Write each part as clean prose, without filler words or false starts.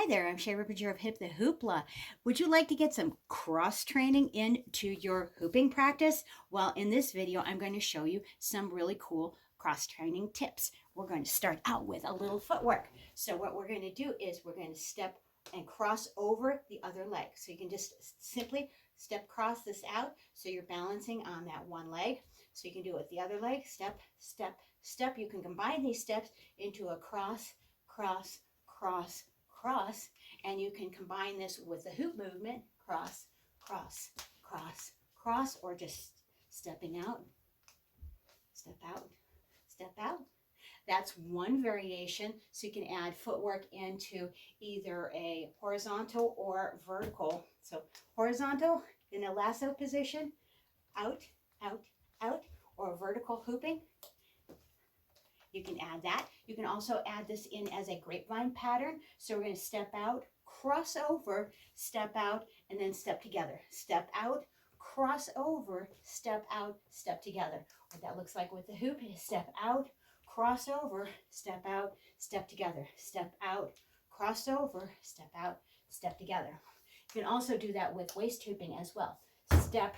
Hi there, I'm Shay Rippinger of Hip The Hoopla. Would you like to get some cross training into your hooping practice? Well, in this video, I'm going to show you some really cool cross training tips. We're going to start out with a little footwork. So what we're going to do is we're going to step and cross over the other leg. So you can just simply step cross this out. So you're balancing on that one leg. So you can do it with the other leg, step, step, step. You can combine these steps into a cross, cross, cross, cross, and you can combine this with the hoop movement, cross, cross, cross, cross, or just stepping out, step out, step out. That's one variation. So you can add footwork into either a horizontal or vertical. So horizontal in a lasso position, out, out, out, or vertical hooping. You can add that. You can also add this in as a grapevine pattern. So we're going to step out, cross over, step out, and then step together. Step out, cross over, step out, step together. What that looks like with the hoop is step out, cross over, step out, step together. Step out, cross over, step out, step together. You can also do that with waist hooping as well. Step,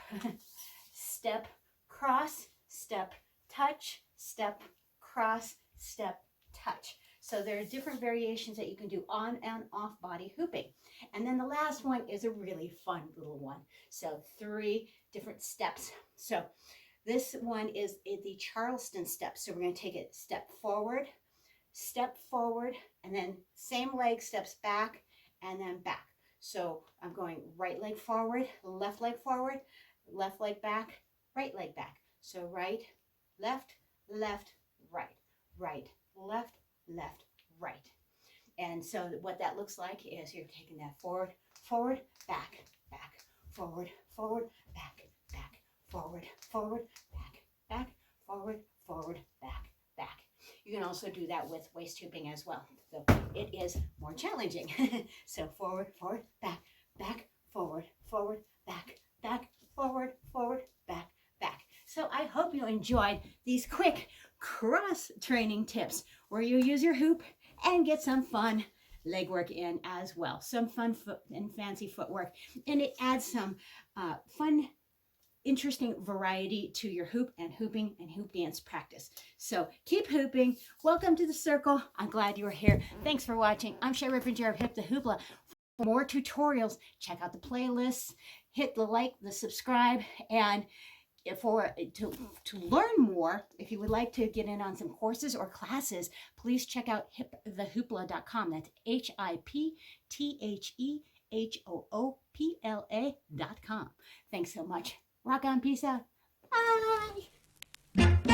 step, cross, step, touch, step, cross, step, touch. So there are different variations that you can do on and off body hooping. And then the last one is a really fun little one. So 3 different steps. So this one is the Charleston step. So we're going to take it step forward, and then same leg steps back and then back. So I'm going right leg forward, left leg back, right leg back. So right, left, left, right, right, left, left, right. And so what that looks like is you're taking that forward, forward, back, back, forward, forward, back, back, forward, forward, back, back, forward, forward, back, back. You can also do that with waist hooping as well. So it is more challenging. So forward, forward, back, back, forward, forward, back, back, forward, forward, back, back. So I hope you enjoyed these quick cross training tips where you use your hoop and get some fun leg work in as well. Some fun foot and fancy footwork. And it adds some fun, interesting variety to your hoop and hooping and hoop dance practice. So keep hooping. Welcome to the circle. I'm glad you were here. Thanks for watching. I'm Shay Rippinger of Hip The Hoopla. For more tutorials, check out the playlists, hit the like, the subscribe, and to learn more, if you would like to get in on some courses or classes, please check out hipthehoopla.com. That's hipthehoopla.com. Thanks so much. Rock on. Peace out. Bye.